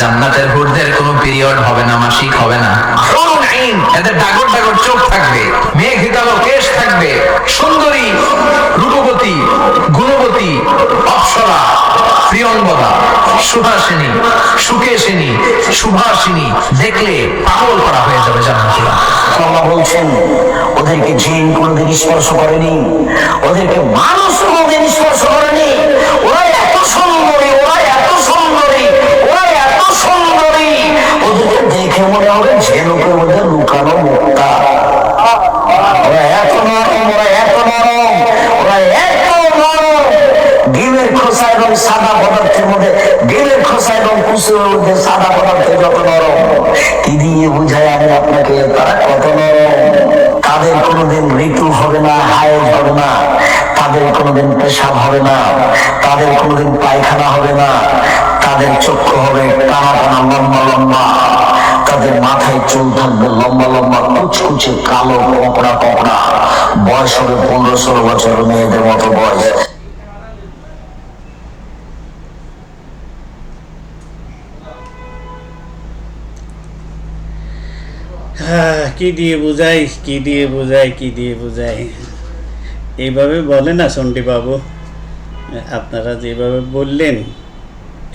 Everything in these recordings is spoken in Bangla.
জান্নাতের হুরদের কোনো পিরিয়ড হবে না, মাসিক হবে না। এদের ডাগর ডাগর চোখ থাকবে, মেঘ হিতালো কেশ থাকবে, সুন্দরী, রূপবতী, গুণবতী, অপ্সরা, প্রিয়ঙ্গদা, সুহাসিনী, সুকেশিনী, সুভাষিনী, দেখলে পাগল করা হয়ে যাবে জান্নাতীরা। আল্লাহ বলছেন ওদেরকে জিন কোনোদিন স্পর্শ করেনি, ওদেরকে মানুষ কোনোদিন স্পর্শ করেনি। ওরা এত সুন্দরী, ওরা এত সুন্দরী, ওরা এত সুন্দরী, ওদেরকে দেখে মনে হবে ঝিনুকের মধ্যে লুকানো মুক্তা। ওরা এত নরম, ওরা এত নরম, ওরা এত নরম। ডিমের খোসা এবং সাদা পদার্থের মধ্যে, ডিমের খোসা এবং কুসুমের মধ্যে সাদা পদার্থ যত নরম, কি দিয়ে বুঝায় আমি আপনাকে তারা কত নরম। তাদের কোনোদিন ঋতু হবে না, হায়েজ হবে না, তাদের কোনোদিন পেশাব হবে না, তাদের কোনোদিন পায়খানা হবে না, তাদের চক্ষু হবে টানা টানা, লম্বা লম্বা, তাদের মাথায় চুল থাকবে লম্বা লম্বা, কুচকুচে কালো, কোঁকড়া কোঁকড়া, বয়স হবে 15-16 বছর, মেয়েদের মতো বয়স। কি দিয়ে বুঝাই, কি দিয়ে বুঝাই, কি দিয়ে বুঝাই, এইভাবে বলে না চণ্ডী বাবু। আপনারা যেভাবে বললেন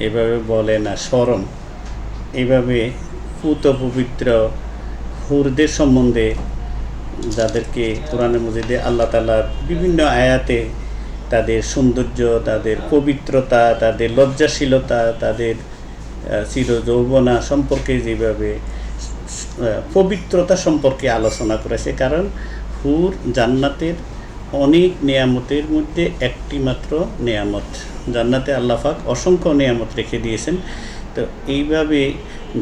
এভাবে বলে না, শরম। এইভাবে পুত পবিত্র হুরদের সম্বন্ধে, যাদেরকে কোরআনে মজিদে আল্লাহ তাআলা বিভিন্ন আয়াতে তাদের সৌন্দর্য, তাদের পবিত্রতা, তাদের লজ্জাশীলতা, তাদের চির যৌবনা সম্পর্কে যেভাবে পবিত্রতা সম্পর্কে আলোচনা করেছে। কারণ হুর জান্নাতের অনেক নেয়ামতের মধ্যে একটি মাত্র নেয়ামত। জান্নাতে আল্লাহ পাক অসংখ্য নেয়ামত রেখে দিয়েছেন। তো এইভাবে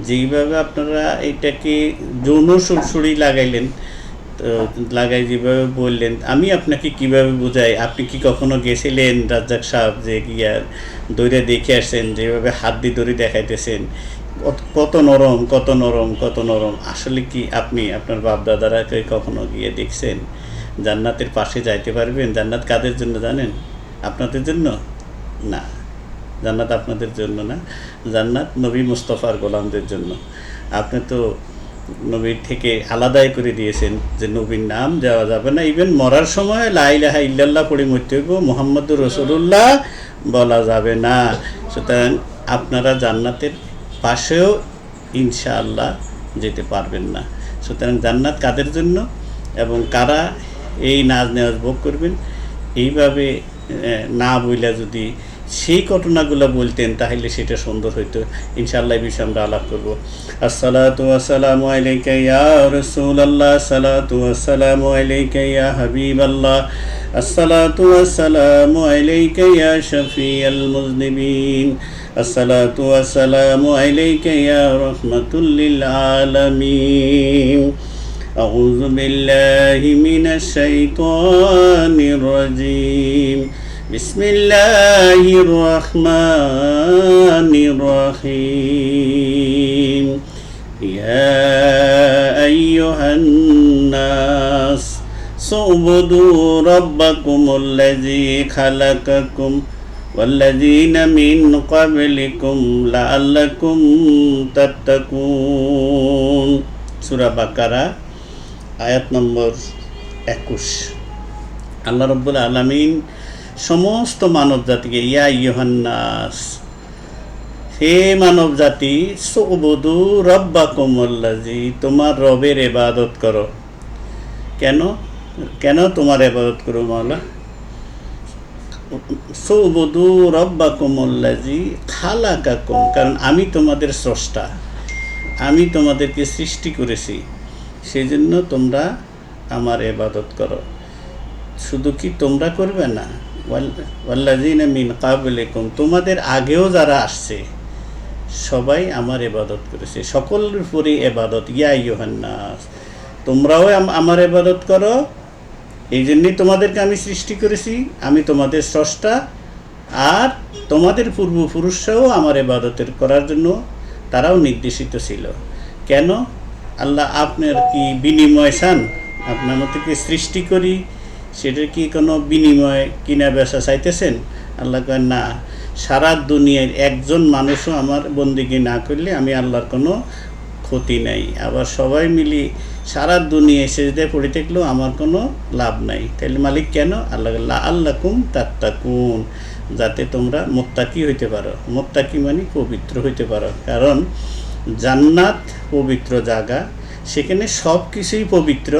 যেইভাবে আপনারা এটাকে যৌন সুরসুরি লাগাইলেন, তো লাগাই যেভাবে বললেন, আমি আপনাকে কিভাবে বুঝাই? আপনি কি কখনো গেছিলেন রাজ্জাক সাহেব, যে গিয়া দড়ি দেখে আসছেন, যেভাবে হাত দিয়ে দড়ি দেখাইতেছেন, কত নরম, কত নরম, কত নরম। আসলে কি আপনি আপনার বাপ দাদারা কখনো গিয়ে দেখছেন? জান্নাতের পাশে যাইতে পারবেন? জান্নাত কাদের জন্য জানেন? আপনাদের জন্য না, জান্নাত আপনাদের জন্য না, জান্নাত নবী মুস্তাফার গোলামদের জন্য। আপনি তো নবীর থেকে আলাদাই করে দিয়েছেন যে নবীর নাম দেওয়া যাবে না, ইভেন মরার সময় লা ইলাহা ইল্লাল্লাহ পড়ে মরতে হইব, মুহাম্মদুর রাসূলুল্লাহ বলা যাবে না। সুতরাং আপনারা জান্নাতের পাশেও ইনশাআল্লাহ যেতে পারবেন না। সুতরাং জান্নাত কাদের জন্য এবং কারা এই নাজ নেওয়াজ ভোগ করবেন, এইভাবে না বইলা যদি সেই ঘটনাগুলো বলতেন তাহলে সেটা সুন্দর হইতো। ইনশাআল্লাহ এই বিষয়ে আমরা আলাপ করব। আসসালাতু ওয়াসসালামু আলাইকা ইয়া রাসূলুল্লাহ, আসসালাতু ওয়াসসালামু আলাইকা ইয়া হাবিবাল্লাহ, আসসালাতু ওয়াসসালামু আলাইকা ইয়া শাফিয়াল মুযনিবিন, আসসালাতু ওয়াসসালামু আলাইকা ইয়া রাহমাতুল লিল আলামিন। আউযু বিল্লাহি মিনাশ শাইতানির রাজীম। বিসমিল্লাহির রহমানির রহিম। ইয়া আইয়ুহান নাস উবুদু রাব্বাকুমুল্লাযী খালাকাকুম ওয়াল্লাযীনা মিন ক্বাবলিকুম লাআল্লাকুম তাত্তাকুন। সূরা বাকারা আয়াত নম্বর 21। আল্লাহ রাব্বুল আলামিন সমস্ত মানব জাতিকে, ইয়া আইয়ুহান নাস, হে মানব জাতি, সুবুদু রাব্বাকুমুল্লাযী, তোমার রবের ইবাদত করো। কেন কেন তোমার ইবাদত করো মাওলা? সুবুদু রাব্বাকুমুল্লাযী খালাকাকুম, কারণ আমি তোমাদের স্রষ্টা, আমি তোমাদেরকে সৃষ্টি করেছি, সেই জন্য তোমরা আমার ইবাদত করো। শুধু কি তোমরা করবে না, ওয়াল্লাযীনা মিন ক্বাবলিকুম, তোমাদের আগেও যারা আসছে সবাই আমার ইবাদত করেছে, সকলের উপরে ইবাদত। ইয়া আইয়ুহান নাস, তোমরাও আমার ইবাদত করো, এই জন্যই তোমাদেরকে আমি সৃষ্টি করেছি, আমি তোমাদের স্রষ্টা। আর তোমাদের পূর্বপুরুষরাও আমার ইবাদতের করার জন্য তারাও নির্দেশিত ছিল। কেন? আল্লাহ আপনার কি বিনিময় চান? আপনার মতো কি সৃষ্টি করি, সেটার কি কোনো বিনিময় কিনা বেচা চাইতেছেন? আল্লাহ কয় না, সারা দুনিয়ার একজন মানুষও আমার বন্দিগি না করলে আমি আল্লাহর কোনো ক্ষতি নাই, আবার সবাই মিলি সারা দুনিয়ায় সেজদায় পড়ে থাকলেও আমার কোনো লাভ নাই। তাহলে মালিক কেন? আল্লাহকুম তাত্তাকুন, যাতে তোমরা মুত্তাকি হইতে পারো। মুত্তাকি মানে পবিত্র হইতে পারো, কারণ জান্নাত পবিত্র জায়গা, সেখানে সব কিছুই পবিত্র।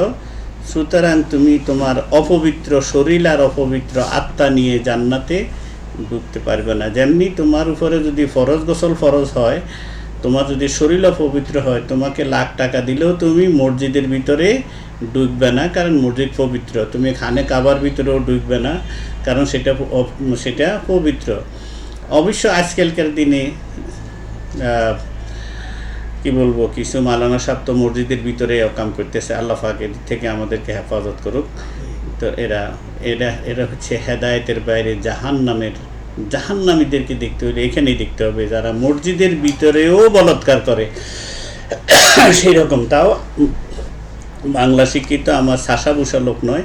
সুতরাং তুমি তোমার অপবিত্র শরীর আর অপবিত্র আত্মা নিয়ে জান্নাতে ঢুকতে পারবে না। যেমনি তোমার উপরে যদি ফরজ গোসল ফরজ হয়, তোমার যদি শরীর অপবিত্র হয়, তোমাকে লাখ টাকা দিলেও তুমি মসজিদের ভিতরে ঢুকবে না, কারণ মসজিদ পবিত্র। তুমি খানে কাবার ভিতরেও ঢুকবে না, কারণ সেটা পবিত্র। অবশ্য আজকালকার দিনে কি বলবো, কিছু মালানা সাহেব তো মসজিদের ভিতরে কাম করতেছে, আল্লাহ পাক এর থেকে আমাদেরকে হেফাজত করুক। তো এরা হচ্ছে হেদায়েতের বাইরে জাহান্নামীদেরকে দেখতে হলে এখানেই দেখতে হবে, যারা মসজিদের ভিতরেও বলৎকার করে সেই রকম। তাও বাংলা শিক্ষিত আমার শাসাবুসা লোক নয়,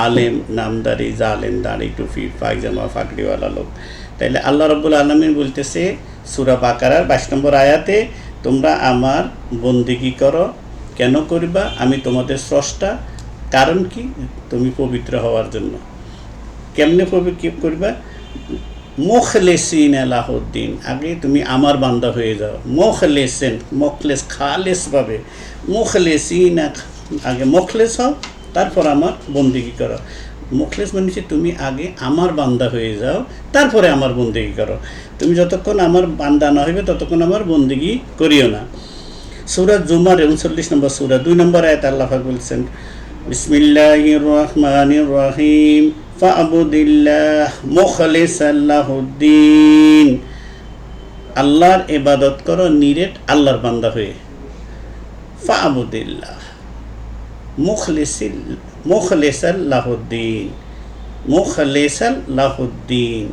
আলেম নামদারি জালেম দাড়ি টুপি পায়জামা ফাকড়িওয়ালা লোক। তাইলে আল্লাহ রাব্বুল আলামিন বলতেছে সূরা বাকারার 22 নম্বর আয়াতে, তোমরা আমার বন্দেগী করো। কেন করিবা? আমি তোমাদের স্রষ্টা। কারণ কি? তুমি পবিত্র হওয়ার জন্য। কেমনে পবিত্র করিবা? মুখলেসিন আলাহুদ্দিন, আগে তুমি আমার বান্দা হয়ে যাও। মুখলেস খালেস ভাবে, মুখলেসিন, আগে মুখলেস হও, তারপর আমার বন্দেগী করো। মুখলেস মানে তুমি আগে আমার বান্দা হয়ে যাও, তারপরে আমার বন্দেগী করো। তুমি যতক্ষণ আমার বান্দা না হইবে ততক্ষণ আমার বন্দেগী করিও না। সূরা জুমার 39 নম্বর সূরা 2 নম্বর আয়াতে আল্লাহ পাক বলছেন, বিসমিল্লাহির রহমানির রহিম, ফা'বুদিল্লাহ মুখলিসাল লাহুদ্দিন, আল্লাহর ইবাদত করো নিরেট আল্লাহর বান্দা হয়ে। ফা'বুদিল্লাহ মুখলিসাল লাহুদ্দিন, মুখলিসাল লাহুদ্দিন,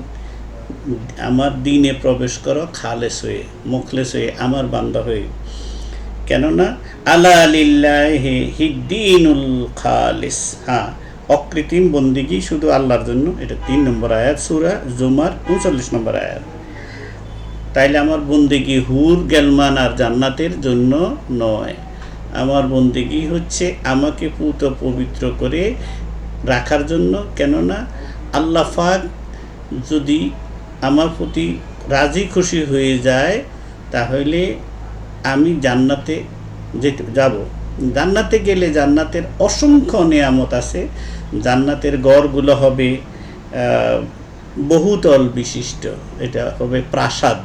আমার দ্বীনে প্রবেশ করো খালেস হয়ে, মুখলেস হয়ে, আমার বান্দা হয়ে। কেননা আলা লিল্লাহি হিদ্দিনুল খালিস, হ্যাঁ, অকৃত্রিম বন্দিগি শুধু আল্লাহর জন্য। এটা 3 নম্বর আয়াত, সূরা জুমার 39 নম্বর আয়াত। তাইলে আমার বন্দিগি হুর গেলমান আর জান্নাতের জন্য নয়, আমার বন্দিগি হচ্ছে আমাকে পুত পবিত্র করে রাখার জন্য। কেননা আল্লাহ পাক যদি আমার প্রতি রাজি খুশি হয়ে যায়, তাহলে আমি জান্নাতে যাব। জান্নাতে গেলে জান্নাতের অসংখ্য নেয়ামত আছে। জান্নাতের গড়গুলো হবে বহুতল বিশিষ্ট, এটা হবে প্রাসাদ।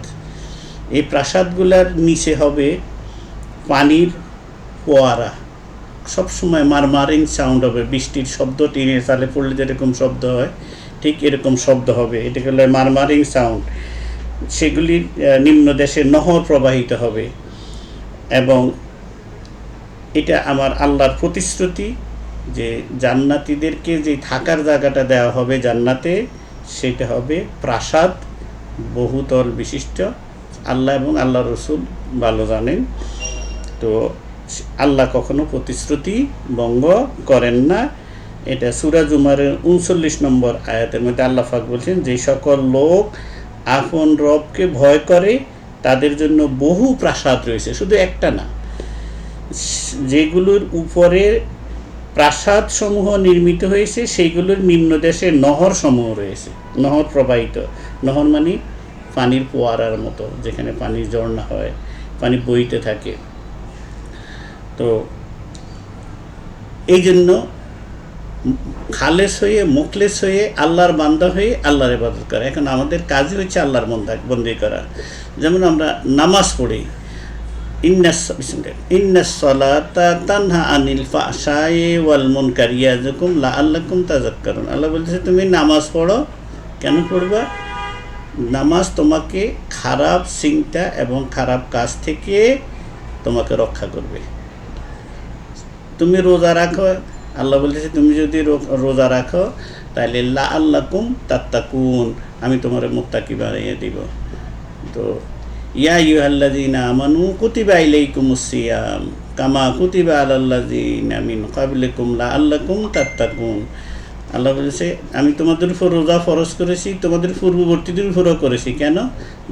এই প্রাসাদগুলোর নিচে হবে পানির ফোয়ারা, সবসময় মারমারিং সাউন্ড হবে, বৃষ্টির শব্দ, টিনের চালে পড়লে যেরকম শব্দ হয় ঠিক এরকম শব্দ হবে, এটাকে বলে মারমারিং সাউন্ড। সেগুলি নিম্ন দেশে নহর প্রবাহিত হবে। এবং এটা আমার আল্লাহর প্রতিশ্রুতি যে জান্নাতীদেরকে যে থাকার জায়গাটা দেওয়া হবে জান্নাতে, সেটা হবে প্রাসাদ বহুতল বিশিষ্ট। আল্লাহ এবং আল্লাহ রসুল ভালো জানেন। তো আল্লাহ কখনো প্রতিশ্রুতি ভঙ্গ করেন না। এটা সূরা জুমারের 39 নম্বর আয়াতের মধ্যে আল্লাহ পাক বলছেন, যে সকল লোক আপন রবকে ভয় করে তাদের জন্য বহু প্রাসাদ রয়েছে, শুধু একটা না। যেগুলোর উপরে প্রাসাদ সমূহ নির্মিত হয়েছে সেইগুলোর নিম্নদেশে নহর সমূহ রয়েছে, নহর প্রবাহিত। নহর মানে পানির ফোয়ারার মতো, যেখানে পানির ঝর্ণা হয়, পানি বইতে থাকে। তো এই জন্য খালেস হয়ে, মুখলেস হয়ে, আল্লাহর বান্দা হয়ে আল্লাহর ইবাদত করা। এখন আমাদের কাজই হচ্ছে আল্লাহর বন্দি করা। যেমন আমরা নামাজ পড়ি, ইন্নাস সালাতা তানহা আনিল ফাহশাই ওয়াল মুনকার ইয়াযকুম লাআল্লাকুম তাযাক্কারুন। আল্লাহ বলতেছে তুমি নামাজ পড়ো। কেন পড়বা? নামাজ তোমাকে খারাপ চিন্তা এবং খারাপ কাজ থেকে তোমাকে রক্ষা করবে। তুমি রোজা রাখো, আল্লাহ বলতেছে তুমি যদি রোজা রাখো তাহলে লাআল্লাকুম তাত্তাকুন, আমি তোমার মুত্তাকি বানিয়ে দিব। তো ইয়া আইয়ুহাল্লাযীনা আমানু কুতিবা আলাইকুমুস সিয়াম কামা কুতিবা আলাল্লাযীনা মিন ক্বাবলিকুম লাআল্লাকুম তাত্তাকুন। আল্লাহ বলেছে আমি তোমাদের উপর রোজা ফরজ করেছি, তোমাদের পূর্ববর্তীদের উপরও করেছি। কেন?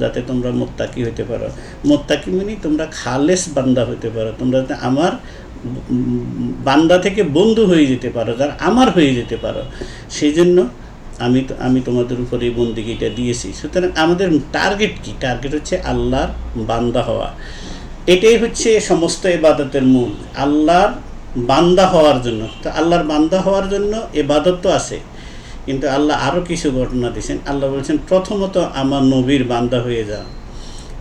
যাতে তোমরা মুত্তাকি হইতে পারো। মুত্তাকি মানে তোমরা খালেস বান্দা হইতে পারো, তোমরা যাতে আমার বান্দা থেকে বন্ধু হয়ে যেতে পারো, যারা আমার হয়ে যেতে পারো। সেই জন্য আমি তোমাদের উপর এই বন্দিগিটা দিয়েছি। সুতরাং আমাদের টার্গেট কি? টার্গেট হচ্ছে আল্লাহর বান্দা হওয়া। এটাই হচ্ছে সমস্ত ইবাদতের মূল, আল্লাহর বান্দা হওয়ার জন্য। তো আল্লাহর বান্দা হওয়ার জন্য ইবাদত তো আছে, কিন্তু আল্লাহ আরও কিছু ঘটনা দিয়েছেন। আল্লাহ বলছেন প্রথমত আমার নবীর বান্দা হয়ে যাও।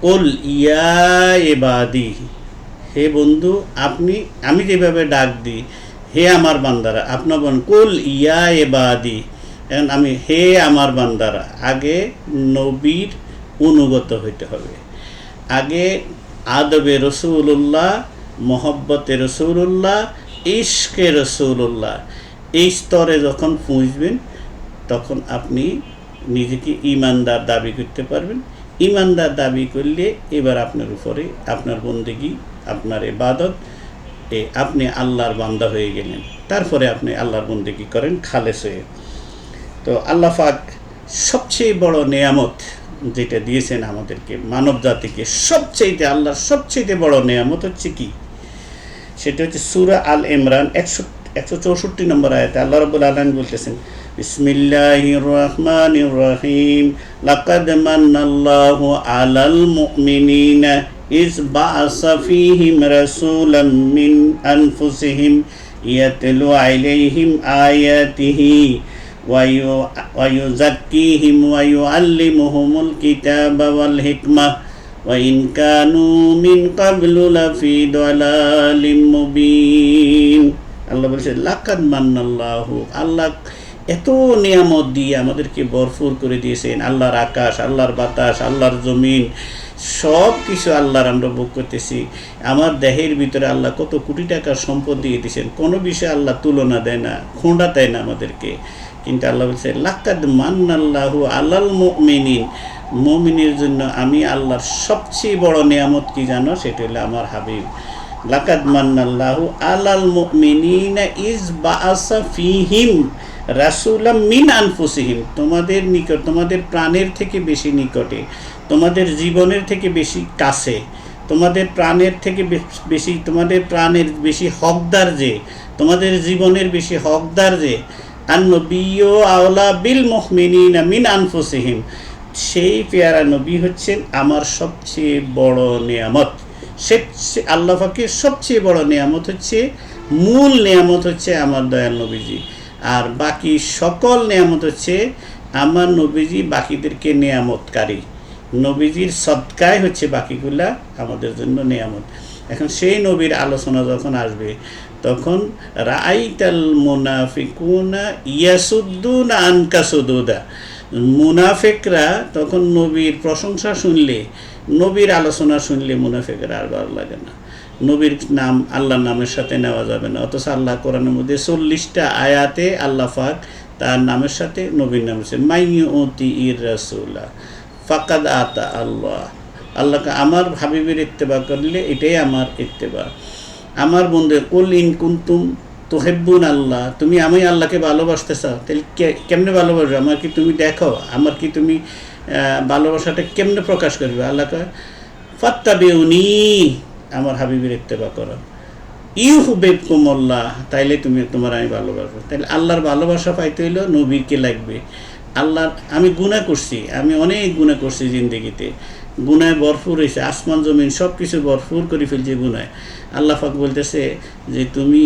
কুল ইয়া ইবাদি, হে বন্ধু আমি যেভাবে ডাক দিই, হে আমার বান্দারা, আপনার বলেন কুল ইয়া ইবাদি। এখন হে আমার বান্দারা, আগে নবীর অনুগত হইতে হবে, আগে আদবে রসুল্লাহ, মহব্বতে রসুল্লাহ, ইশকে রসুল্লাহ, এই স্তরে যখন পৌঁছবেন তখন আপনি নিজেকে ইমানদার দাবি করতে পারবেন। ইমানদার দাবি করলে এবার আপনার উপরে আপনার বন্দেগী, আপনার ইবাদত, আপনি আল্লাহর বান্দা হয়ে গেলেন। তারপরে আপনি আল্লাহর বন্দেগী করেন খালেস হয়ে। তো আল্লাহ পাক সবচেয়ে বড় নেয়ামত যেটা দিয়েছেন আমাদেরকে, মানব জাতিকে, আল্লাহর সবচেয়ে বড় নেয়ামত হচ্ছে কি? সেটা হচ্ছে সূরা আল ইমরান 164 নম্বর আয়াতে আল্লাহ রাব্বুল আলামিন বলতেছেন, বিসমিল্লাহির রহমানির রহিম, লাকাদ মান্নাল্লাহু আলাল মুমিনিনা ইজ বাআসা ফীহিম রাসূলাম মিন আনফুসিহিম ইয়াতলু আলাইহিম আয়াতিহি ওয়া ইউযাক্কিহিম ওয়া ইউআল্লিমুহুমুল কিতাবা ওয়াল হিকমাহ ওয়া ইন কানু মিন ক্বাবলু লাফি দালালিম মুবিন। আল্লাহ বলছে লাকাদ মান্নাল্লাহু, আল্লাহ এত নিয়ামত দিয়ে আমাদেরকে ভরপুর করে দিয়েছেন। আল্লাহর আকাশ, আল্লাহর বাতাস, আল্লাহর জমিন, সব কিছু আল্লাহর আমরা ভোগ করতেছি। আমার দেহের ভিতরে আল্লাহ কত কোটি টাকার সম্পদ দিয়ে দিয়েছেন, কোনো বিষয়ে আল্লাহ তুলনা দেয় না, খোঁড়া দেয় না আমাদেরকে। কিন্তু আল্লাহ বলছে লাকাদ মান্নাল্লাহু আলাল মুমিনিন, মুমিনের জন্য আমি আল্লাহর সবচেয়ে বড় নিয়ামত কি জানো? সেটা হলো আমার হাবিব। লাকাদ মান্নাল্লাহু আলাল মুমিনিনা ইজ বাআসা ফীহিম রাসূলাম মিন আনফুসিহিম, তোমাদের নিকট, তোমাদের প্রাণের থেকে বেশি নিকটে, তোমাদের জীবনের থেকে বেশি কাছে, তোমাদের প্রাণের থেকে বেশি, তোমাদের প্রাণের বেশি হকদার যে, তোমাদের জীবনের বেশি হকদার যে, আন-নবিয়্যু আওলা বিল মুমিনিনা মিন আনফুসিহিম, সেই পেয়ারা নবী হচ্ছেন আমার সবচেয়ে বড় নিয়ামত। আল্লাহ পাকের সবচেয়ে বড় নিয়ামত হচ্ছে, মূল নিয়ামত হচ্ছে আমার দয়াল নবীজি। আর বাকি সকল নিয়ামত হচ্ছে আমার নবীজি বাকিদেরকে নিয়ামতকারী, নবীজির সদকায় হচ্ছে বাকিগুলা আমাদের জন্য নিয়ামত। এখন সেই নবীর আলোচনা যখন আসবে তখন রাআইতাল মুনাফিকুনা ইয়াসুদ্দুনা আনকা সুদুদা, মুনাফিকরা তখন নবীর প্রশংসা শুনলে, নবীর আলোচনা শুনলে মুনাফিকরা আর ভালো লাগে না। নবীর নাম আল্লাহর নামের সাথে নেওয়া যাবে না, অথচ আল্লাহ কোরআনের মধ্যে 40টা আয়াতে আল্লাহ পাক তার নামের সাথে নবীর নাম আছে, মাইয়ুতি ইর রাসূলা ফাকাদ আতা আল্লাহ। আল্লাহকে আমার হাবিবের ইত্তেবা করলে এটাই আমার ইত্তেবা। আমার বন্ধু কুল ইন কুনতুম তুহিব্বুন আল্লাহ, তুমি আমি আল্লাহকে ভালোবাসতে চাও, তাহলে কেমনে ভালোবাসবে? আমার কি তুমি দেখো, আমার কি তুমি ভালোবাসাটা কেমনে প্রকাশ করবে? আল্লাহকে ফাত্তাবিউনি, আমার হাবিবের ইত্তেবা করো, ইউহিব্বুকুমুল্লাহ, তাইলে তোমার আমি ভালোবাসবো। তাহলে আল্লাহর ভালোবাসা পাইতে হইলেও নবীকে লাগবে। আল্লাহর আমি গুনাহ করছি, আমি অনেক গুনাহ করছি জিন্দেগিতে, গুনায় ভরপুর হয়েছে, আসমান জমিন সব কিছু ভরপুর করে ফেলছে গুনায়। আল্লাহ পাক বলতেছে যে তুমি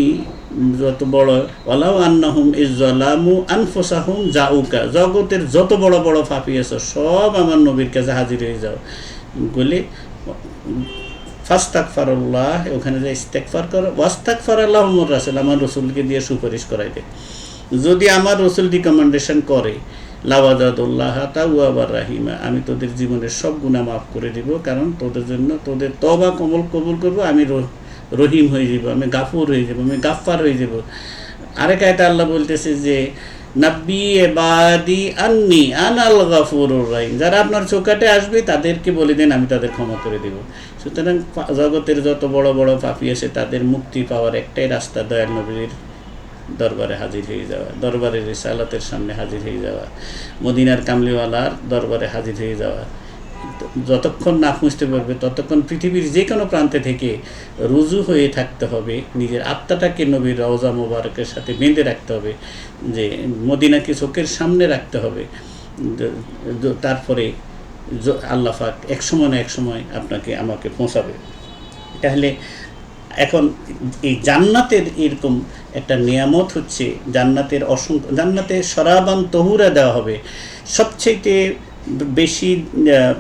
যত বড়, ওয়ালাউ আন্নাহুম ইজ্জালামু আনফুসাহুম জাউকা, জগতের যত বড় বড় পাপী আছো সব আমার নবীর কাছে হাজির হয়ে যাও বলে ফাস্তাগফিরুল্লাহ, ওখানে যে ইস্তেগফার করো, ওয়াস্তাগফিরুল্লাহুর রাসূল, আমার রসুলকে দিয়ে সুপারিশ করাই দে। যদি আমার রসুল রিকমেন্ডেশন করে লাওয়াজাদুল্লাহ তাওয়াবার রাহিমা, আমি তোদের জীবনের সব গুনাহ মাফ করে দিব, কারণ তোদের জন্য তোদের তওবা কবুল করব, আমি রহিম হয়ে যাব, আমি গাফুর হয়ে যাব, আমি গাফফার হয়ে যাব। আরেক আয়াতে আল্লাহ বলতেছে যে নাব্বি ইবাদি আন্নি আনাল গাফুরুর রহিম, যারা আপনার চৌকাটে আসবে তাদেরকে বলে দেন আমি তাদের ক্ষমা করে দেব। সুতরাং জগতের যত বড় বড় পাপী আছে তাদের মুক্তি পাওয়ার একটাই রাস্তা দয়াল নবীর দরবারে হাজির হয়ে যাওয়া, দরবারে রিসালাতের সামনে হাজির হয়ে যাওয়া, মদিনার কামলিওয়ালার দরবারে হাজির হয়ে যাওয়া। যতক্ষণ না পৌঁছতে পারবে ততক্ষণ পৃথিবীর যে কোনো প্রান্তে থেকে রুজু হয়ে থাকতে হবে, নিজের আত্মাটাকে নবীর রওজা মোবারকের সাথে বেঁধে রাখতে হবে, যে মদিনাকে চোখের সামনে রাখতে হবে। তারপরে আল্লাহ পাক এক সময় না এক সময় আপনাকে আমাকে পৌঁছাবে। তাহলে এখন এই জান্নাতের এরকম একটা নিয়ামত হচ্ছে, জান্নাতের অসংখ্য, জান্নাতে শরাবান তহুরা দেওয়া হবে। সবচেয়ে বেশি,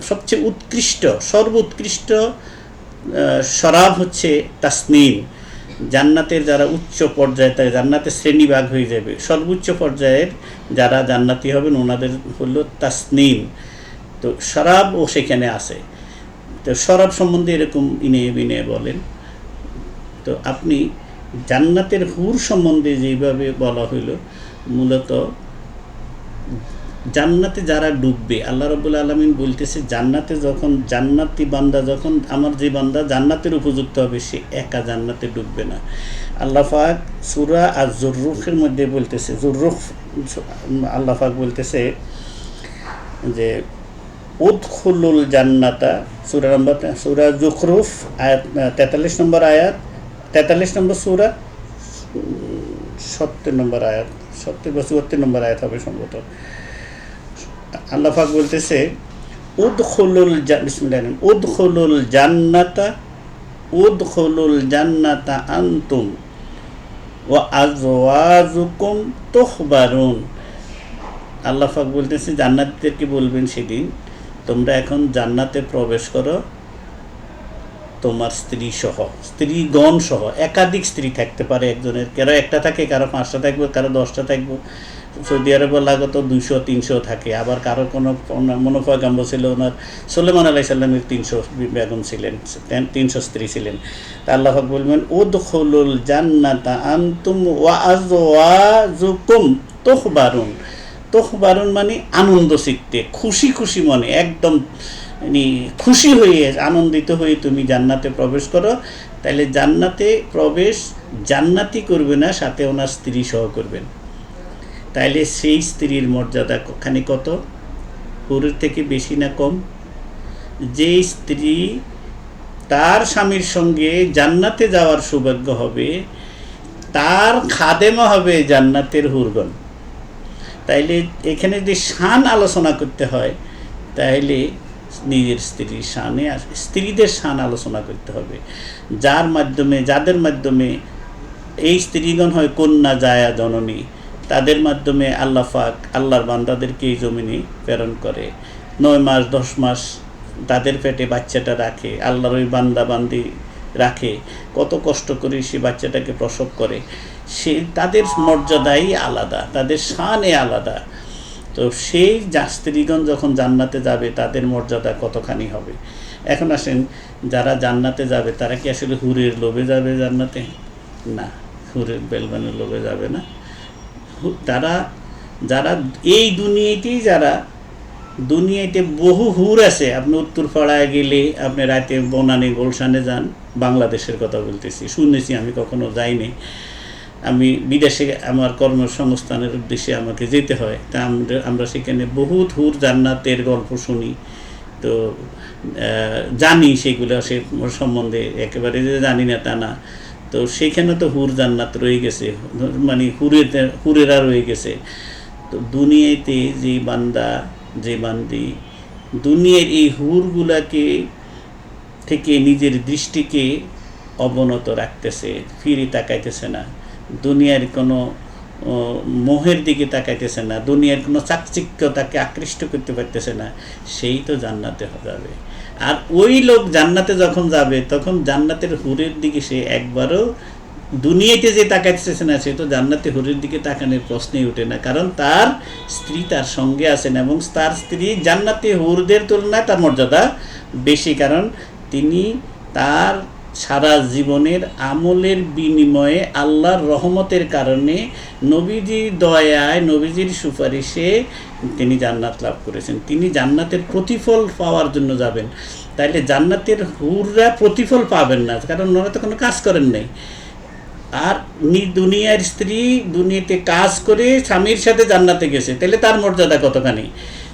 সবচেয়ে উৎকৃষ্ট, সর্বোৎকৃষ্ট শরাব হচ্ছে তাসনিম। জান্নাতের যারা উচ্চ পর্যায়ে, তাই জান্নাতের শ্রেণীভাগ হয়ে যাবে। সর্বোচ্চ পর্যায়ের যারা জান্নাতি হবেন ওনাদের হলো তাসনিম। তো শরাবও সেখানে আছে। তো শরাব সম্বন্ধে এরকম ইনে বিনে বলেন। তো আপনি জান্নাতের হুর সম্বন্ধে যেভাবে বলা হইল, মূলত জান্নাতে যারা ডুববে, আল্লাহ রাব্বুল আলামিন বলতেছে জান্নাতে যখন জান্নাতি বান্দা, যখন আমার যে বান্দা জান্নাতের উপযুক্ত হবে সে একা জান্নাতে ডুববে না। আল্লাহ পাক সূরা আজ-জুররুফের মধ্যে বলতেছে, জুররুফ আল্লাহ পাক বলতেছে যে উদখুলুল জান্নাতা, সূরা যুখরুফ আয়াত 43 নম্বর আয়াত, 43 নম্বর সূরা 70 নম্বর আয়াত, 70 বা 74 নম্বর আয়াত হবে সম্ভবত। আল্লাহ পাক বলতেছে উদখুলুল জান্নাতা আনতুম ওয়া আজওয়াজুকুম তুখবারুন। আল্লাহ পাক বলতেছে জান্নাতীদেরকে বলবেন সেদিন, তোমরা এখন জান্নাতে প্রবেশ করো তোমার স্ত্রী সহ, স্ত্রীগণ সহ। একাধিক স্ত্রী থাকতে পারে একজনের, কারো একটা থাকে, কারো 5টা থাকবে, কারো 10টা থাকবে। সৌদি আরবে লাগত 200-300 থাকে। আবার কারো কোনো মনোপয়গাম্বর ছিল, ওনার সুলেমান আলাইহিস সালামের 300 বেগম ছিলেন, 300 স্ত্রী ছিলেন। তা আল্লাহ পাক বলবেন উদখুলুল জান্নাতা আনতুম ওয়া আজওয়াজুকুম তুখবারুন। তুখবারুন মানে আনন্দ চিত্তে, খুশি খুশি মনে, একদম খুশি হয়ে, আনন্দিত হয়ে তুমি জান্নাতে প্রবেশ করো। তাহলে জান্নাতে প্রবেশ জান্নাতি করবে না, সাথে ওনার স্ত্রী সহ করবেন। তাইলে সেই স্ত্রীর মর্যাদা খানি কত, হুরের থেকে বেশি না কম? যে স্ত্রী তার স্বামীর সঙ্গে জান্নাতে যাওয়ার সৌভাগ্য হবে, তার খাদেমা হবে জান্নাতের হুরগণ। তাইলে এখানে যে শান আলোচনা করতে হয়, তাইলে নিজের স্ত্রীর শানে, স্ত্রীদের শান আলোচনা করতে হবে, যাদের মাধ্যমে এই স্ত্রীগণ হয় কন্যা জায়া জননী। তাদের মাধ্যমে আল্লাহ পাক আল্লাহর বান্দাদেরকে এই জমিনে প্রেরণ করে। 9 মাস 10 মাস তাদের পেটে বাচ্চাটা রাখে, আল্লাহর ওই বান্দা বান্দি রাখে, কত কষ্ট করে সে বাচ্চাটাকে প্রসব করে। সে তাদের মর্যাদাই আলাদা, তাদের শানে আলাদা। তো সেই স্ত্রীগণ যখন জান্নাতে যাবে তাদের মর্যাদা কতখানি হবে। এখন আসেন, যারা জান্নাতে যাবে তারা কি আসলে হুরের লোভে যাবে জান্নাতে? না, হুরের বেলবানের লোভে যাবে না। যারা এই দুনিয়াতেই, যারা দুনিয়াতে বহু হুর আছে। আপনি উত্তরপাড়ায় গেলে, আপনি রাতে বনানী গুলশানে যান, বাংলাদেশের কথা বলতেছি, শুনেছি, আমি কখনো যাইনি। আমি বিদেশে আমার কর্মসংস্থানের উদ্দেশ্যে আমাকে যেতে হয়, তা আমরা সেখানে বহুত হুর জান্নাতের গল্প শুনি। তো জানি সেগুলো, সে সম্বন্ধে একেবারে যে জানি না তা না। তো সেইখানে তো হুর জান্নাত রয়ে গেছে, মানে হুরেরা রয়ে গেছে। তো দুনিয়াতে যে বান্দা, যে বান্দি দুনিয়ার এই হুরগুলাকে থেকে নিজের দৃষ্টিকে অবনত রাখতেছে, ফিরে তাকাইতেছে না, দুনিয়ার কোনো মোহের দিকে তাকাইতেছে না, দুনিয়ার কোনো চাকচিক্য তাকে আকৃষ্ট করতে পারতেছে না, সেই তো জান্নাতে যাবে। আর ওই লোক জান্নাতে যখন যাবে তখন জান্নাতের হুরের দিকে সে একবারও দুনিয়াতে যে তাকাইতেছে না, সে তো জান্নাতে হুরের দিকে তাকানোর প্রশ্নই ওঠে না। কারণ তার স্ত্রী তার সঙ্গে আছেন, এবং তার স্ত্রী জান্নাতে হুরদের তুলনায় তার মর্যাদা বেশি। কারণ তিনি তার সারা জীবনের আমলের বিনিময়ে আল্লাহর রহমতের কারণে, নবীজির দয়ায়, নবীজির সুপারিশে তিনি জান্নাত লাভ করেছেন। তিনি জান্নাতের প্রতিফল পাওয়ার জন্য যাবেন। তাইলে জান্নাতের হুররা প্রতিফল পাবেন না, কারণ ওরা তো কোনো কাজ করেন নাই। আর দুনিয়ার স্ত্রী দুনিয়াতে কাজ করে স্বামীর সাথে জান্নাতে গেছে, তাহলে তার মর্যাদা কতখানি?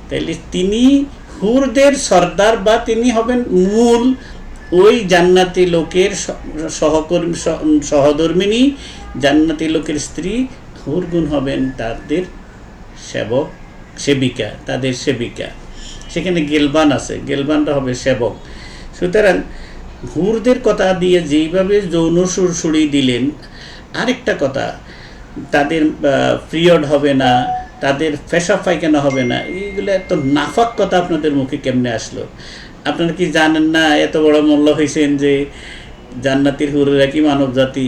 তাহলে তিনি হুরদের সর্দার, বা তিনি হবেন মূল ওই জান্নাতি লোকের সহকর্মী, সহধর্মিনী, জান্নাতি লোকের স্ত্রী। হুরগুন হবেন তাদের সেবক, সেবিকা, তাদের সেবিকা। সেখানে গেলবান আছে, গেলবানটা হবে সেবক। সুতরাং হুরদের কথা দিয়ে যেইভাবে যৌন সুরসুরি দিলেন, আরেকটা কথা, তাদের পিরিয়ড হবে না, তাদের পেশাব পায়খানা হবে না, এইগুলো এত নাফাক কথা আপনাদের মুখে কেমনে আসলো? আপনারা কি জানেন না এত বড় মূল্য হয়েছেন যে জান্নাতের হুরেরা কি মানব জাতি?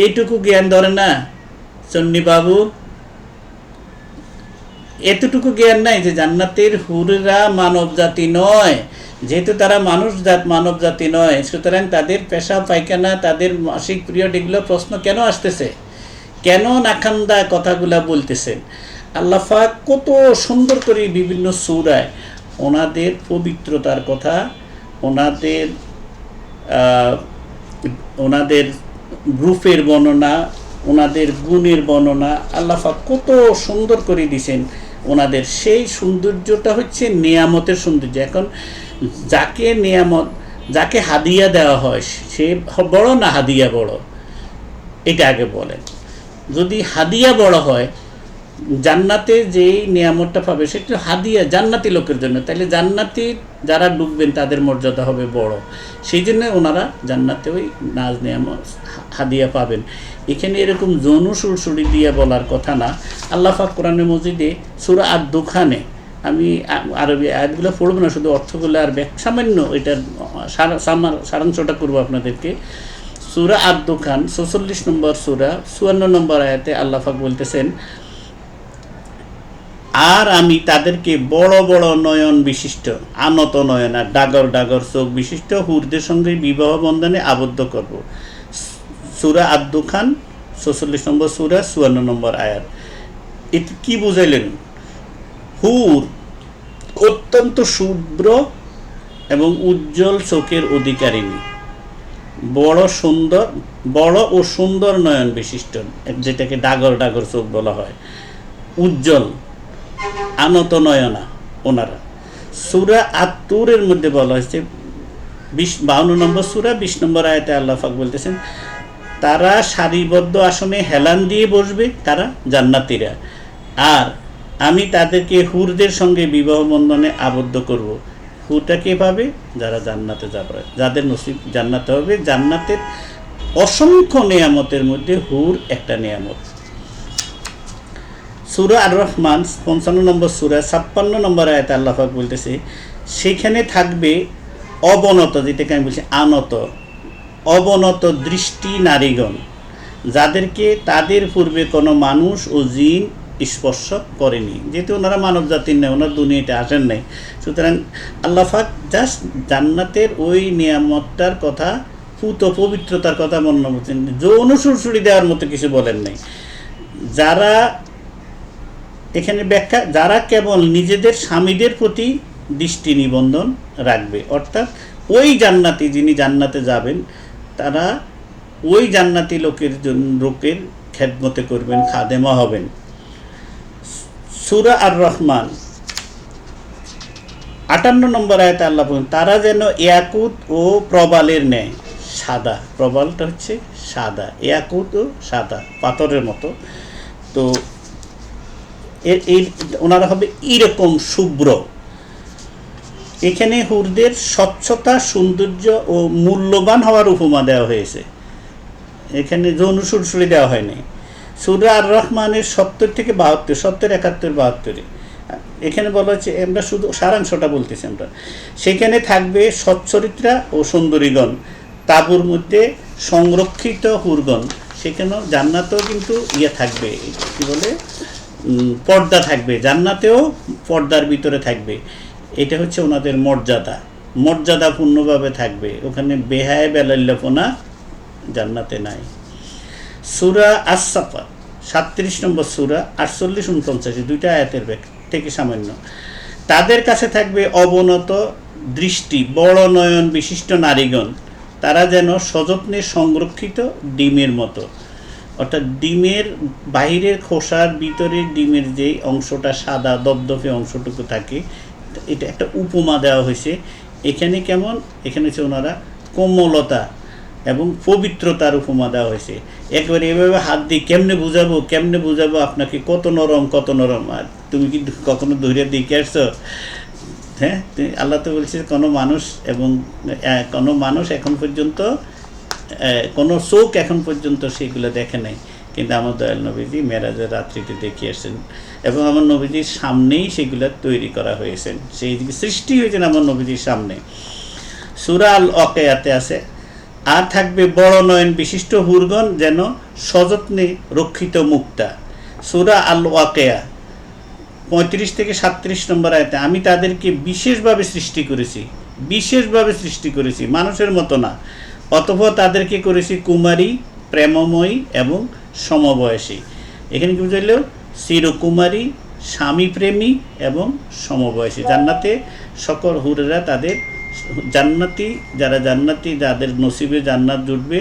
এইটুকু জ্ঞান ধরে না চন্নি বাবু? এতটুকু জ্ঞান নাই যে জান্নাতের হুরেরা মানব জাতি নয়। যেহেতু তারা মানব জাতি নয়, সুতরাং তাদের পেশাব পায়খানা, তাদের মাসিক পিরিয়ড, এগুলো প্রশ্ন কেন আসতেছে? কেন নাখান্দা কথাগুলা বলতেছেন? আল্লাহ পাক কত সুন্দর করে বিভিন্ন সূরায় ওনাদের পবিত্রতার কথা, ওনাদের রূপের বর্ণনা, ওনাদের গুণের বর্ণনা আল্লাহ পাক কত সুন্দর করে দিয়েছেন। ওনাদের সেই সৌন্দর্যটা হচ্ছে নেয়ামতের সৌন্দর্য। এখন যাকে হাদিয়া দেওয়া হয় সে বড় না হাদিয়া বড়? এটা আগে বলেন। যদি হাদিয়া বড় হয়, জান্নাতে যেই নিয়ামতটা পাবে সেটা হাদিয়া জান্নাতি লোকের জন্য, তাহলে জান্নাতি যারা ডুববেন তাদের মর্যাদা হবে বড়। সেই জন্য ওনারা জান্নাতে ওই নাজ নিয়ামত হাদিয়া পাবেন। এখানে এরকম যৌন সুরসুরি দিয়ে বলার কথা না। আল্লাহ পাক কোরআনে মজিদে সূরা আদ-দুখানে, আমি আরবি আয়াতগুলো পড়ব না, শুধু অর্থগুলো আর সামান্য এটার সারাংশটা করবো আপনাদেরকে। সূরা আদ-দুখান ৪৬ নম্বর সূরা ৫৪ নম্বর আয়াতে আল্লাহ পাক বলতেছেন, আর আমি তাদেরকে বড় বড় নয়ন বিশিষ্ট, আনত নয়ন আর ডাগর ডাগর চোখ বিশিষ্ট হুরদের সঙ্গে বিবাহ বন্ধনে আবদ্ধ করব। সূরা আদ-দুখান ৪৬ নম্বর সূরা ৫৪ নম্বর আয়াত। এটি কি বুঝাইলেন? হুর অত্যন্ত শুভ্র এবং উজ্জ্বল চোখের অধিকারিণী, বড় ও সুন্দর নয়ন বিশিষ্ট, যেটাকে ডাগর ডাগর চোখ বলা হয়, উজ্জ্বল আনত নয়না ওনারা। সূরা আত-তুরের মধ্যে বলা হয়েছে ৫২ নম্বর সূরা ২০ নম্বর আয়াতে আল্লাহ পাক বলতেছেন, তারা সারিবদ্ধ আসনে হেলান দিয়ে বসবে, তারা জান্নাতীরা, আর আমি তাদেরকে হুরদের সঙ্গে বিবাহ বন্ধনে আবদ্ধ করব। হুরটা কে পাবে? যারা জান্নাতে যাবে, যাদের নসিব জান্নাতে হবে। জান্নাতের অসংখ্য নেয়ামতের মধ্যে হুর একটা নেয়ামত। সূরা আর-রহমান ৫৫ নম্বর সূরা ৫৬ নম্বর আয়াতে আল্লাহ পাক বলতেছে, সেখানে থাকবে অবনত, যেটাকে আমি বলছি অবনত দৃষ্টি নারীগণ, যাদেরকে তাদের পূর্বে কোনো মানুষ ও জিন স্পর্শ করেনি। যেহেতু ওনারা মানব জাতির নেই, ওনার দুনিয়াতে আসেন নাই, সুতরাং আল্লাহ পাক জাস্ট জান্নাতের ওই নিয়ামতটার কথা, পবিত্রতার কথা বর্ণনা করছেন, যৌন সুরসুরি দেওয়ার মতো কিছু বলেন নাই। যারা এখানে ব্যাখ্যা, যারা কেবল নিজেদের স্বামীদের প্রতি দৃষ্টি নিবন্ধন রাখবে, অর্থাৎ ওই জান্নাতি যিনি জান্নাতে যাবেন, তারা ওই জান্নাতি লোকের খেদমতে করবেন, খাদেমা হবেন। সূরা আর-রহমান ৫৮ নম্বর আয়াতে আল্লাহ বলেন, তারা যেন ইয়াকুত ও প্রবালের ন্যায় সাদা, প্রবালটা হচ্ছে সাদা, ইয়াকুত ও সাদা পাথরের মতো। তো ওনারা হবে এরকম শুভ্র। এখানে হুরদের স্বচ্ছতা, সৌন্দর্য ও মূল্যবান হওয়ার উপমা দেওয়া হয়েছে, এখানে যৌন সুরসুরি দেওয়া হয়নি। সূরা আর-রহমানের ৭০ থেকে ৭২, ৭০, ৭১, ৭২ এখানে বলা হচ্ছে, আমরা শুধু সারাংশটা বলতেছি আমরা। সেখানে থাকবে সচ্চরিত্রা ও সুন্দরীগণ, তাঁবুর মধ্যে সংরক্ষিত হুরগণ। সেখানেও জান্নাতেও কিন্তু থাকবে, কি বলে, পর্দা থাকবে, জান্নাতেও পর্দার ভিতরে থাকবে। এটা হচ্ছে ওনাদের মর্যাদাপূর্ণভাবে থাকবে। ওখানে বেহায় বেলাল্লাপনা জান্নাতে নাই। সূরা আস-সাফাত ৩৭ নম্বর সূরা ৪৮, ৪৯ দুইটা আয়াতের থেকে সামান্য। তাদের কাছে থাকবে অবনত দৃষ্টি, বড় নয়ন বিশিষ্ট নারীগণ, তারা যেন সযত্নে সংরক্ষিত ডিমের মতো, অর্থাৎ ডিমের বাহিরের খোসার ভিতরের ডিমের যে অংশটা সাদা দপদপে অংশটুকু থাকে, এটা একটা উপমা দেওয়া হয়েছে। এখানে কেমন, এখানে হচ্ছে ওনারা কোমলতা এবং পবিত্রতার উপমা দেওয়া হয়েছে। একবারে এভাবে হাত দিয়ে কেমনে বুঝাবো আপনাকে কত নরম। আর তুমি কি কখনো ধৈর্য দিয়ে আসছো? হ্যাঁ, আল্লাহ তো বলছে কোনো মানুষ এখন পর্যন্ত, কোনো চোখ এখন পর্যন্ত সেগুলো দেখে নাই, কিন্তু আমার দয়াল নবীজি মেরাজের রাত্রিতে দেখে আসছেন এবং আমার নবীজির সামনেই সেগুলো তৈরি করা হয়েছেন, সেই সৃষ্টি হয়েছেন আমার নবীজির সামনে। সূরা আল ওয়াকিয়াতে আছে, আর থাকবে বড় নয়ন বিশিষ্ট হুরগণ যেন সযত্নে রক্ষিত মুক্তা। সূরা আল ওয়াকিয়া 35 থেকে 37 নম্বর আয়াতে, আমি তাদেরকে বিশেষভাবে সৃষ্টি করেছি, মানুষের মতো না। অতঃপর তাদেরকে করেছি কুমারী, প্রেমময়ী এবং সমবয়সী। এখানে কি বুঝাইল? চিরকুমারী, স্বামী প্রেমী এবং সমবয়সী। জান্নাতে সকল হুরেরা তাদের জান্নাতি যাদের নসিবে জান্নাত জুটবে,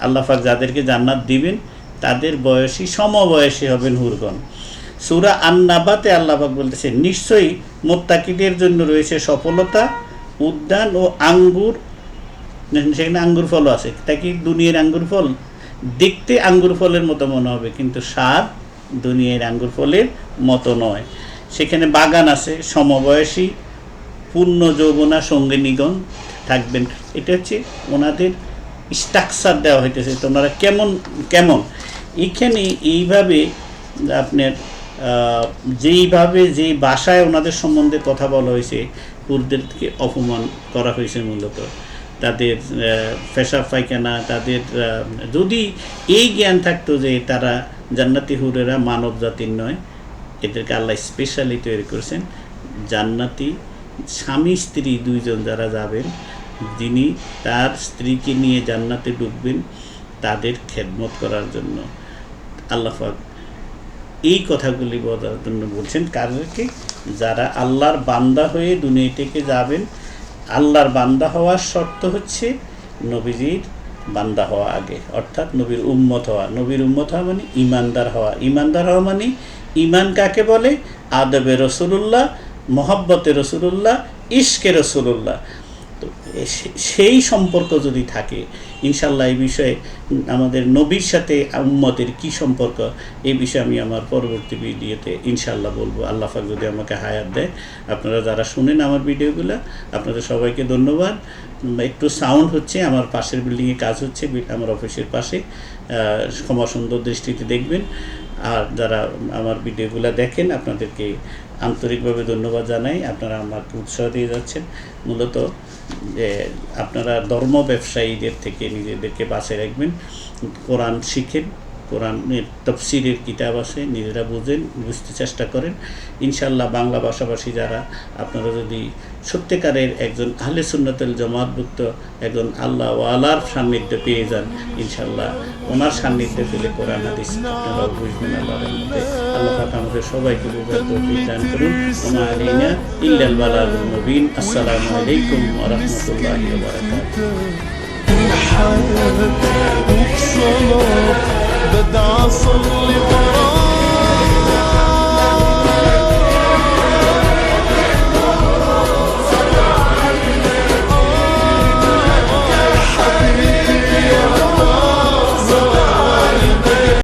আল্লাহ পাক যাদেরকে জান্নাত দিবেন তাদের বয়সী সমবয়সী হবেন হুরগণ। সূরা আন-নাবাতে আল্লাহ পাক বলতেছে, নিশ্চয়ই মুত্তাকিদের জন্য রয়েছে সফলতা, উদ্যান ও আঙ্গুর, সেখানে আঙ্গুর ফলও আছে। তা কি দুনিয়ার আঙ্গুর ফল? দেখতে আঙ্গুর ফলের মতো মনে হবে, কিন্তু স্বাদ দুনিয়ার আঙ্গুর ফলের মতো নয়। সেখানে বাগান আছে, সমবয়সী পূর্ণ যৌবনা সঙ্গিনীগণ থাকবেন। এটা হচ্ছে ওনাদের স্ট্রাকচার দেওয়া হইতেছে, তোমরা কেমন এখানে এইভাবে আপনার যেই ভাষায় ওনাদের সম্বন্ধে কথা বলা হয়েছে, হুরদেরকে অপমান করা হয়েছে মূলত। তাদের পেশাব পায়খানা, তাদের যদি এই জ্ঞান থাকতো যে তারা জান্নাতি হুরেরা মানব জাতির নয়, এদেরকে আল্লাহ স্পেশালি তৈরি করেছেন জান্নাতি স্বামী স্ত্রী দুইজন যারা যাবেন, যিনি তার স্ত্রীকে নিয়ে জান্নাতে ঢুকবেন তাদের খেদমত করার জন্য। আল্লাহ পাক এই কথাগুলি বলার জন্য বলছেন কারণকে, যারা আল্লাহর বান্দা হয়ে দুনিয়া থেকে যাবেন। আল্লাহর বান্দা হওয়ার শর্ত হচ্ছে নবীজির বান্দা হওয়া আগে, অর্থাৎ নবীর উম্মত হওয়া। নবীর উম্মত হওয়া মানে ইমানদার হওয়া মানে ইমান কাকে বলে? আদবে রসুলুল্লাহ, মহব্বতে রসুলুল্লাহ, ইশকে রসুলুল্লাহ। তো সেই সম্পর্ক যদি থাকে, ইনশাল্লাহ এই বিষয়ে আমাদের নবীর সাথে উম্মতের কি সম্পর্ক, এই বিষয়ে আমি আমার পরবর্তী ভিডিওতে ইনশাল্লাহ বলবো, আল্লাহ পাক যদি আমাকে হায়াত দেয়। আপনারা যারা শুনেন আমার ভিডিওগুলো, আপনাদের সবাইকে ধন্যবাদ। একটু সাউন্ড হচ্ছে, আমার পাশের বিল্ডিংয়ে কাজ হচ্ছে, আমার অফিসের পাশে, ক্ষমা সুন্দর দৃষ্টিতে দেখবেন। আর যারা আমার ভিডিওগুলো দেখেন আপনাদেরকে আন্তরিকভাবে ধন্যবাদ জানাই। আপনারা আমাকে উৎসাহ দিয়ে যাচ্ছেন। মূলত আপনারা ধর্ম ব্যবসায়ীদের থেকে নিজেদেরকে বাঁচিয়ে রাখবেন, কোরআন শিখেন, কোরআনের তফসিরের কিতাব আছে, নিজেরা বুঝতে চেষ্টা করেন। ইনশাল্লাহ বাংলা ভাষাভাষী যারা, আপনারা যদি সত্যিকারের একজন আহলে সুন্নাতুল জামাতভুক্ত একজন আল্লাহ ওয়ালার সান্নিধ্য পেয়ে যান, ইনশাল্লাহ ওনার সান্নিধ্যে পেলে কোরআন হাদিস আপনারাও বুঝবেন আল্লাহর মধ্যে। আল্লাহ পাক আমাদের সবাইকে বুঝার তৌফিক দান করুন। ওমা আলাইনা ইল্লাল বালাগুল মুবিন। আসসালামু আলাইকুম ওয়া রাহমাতুল্লাহি ওয়া বারাকাতুহু। الحياة وبصلاة بدعى أصلي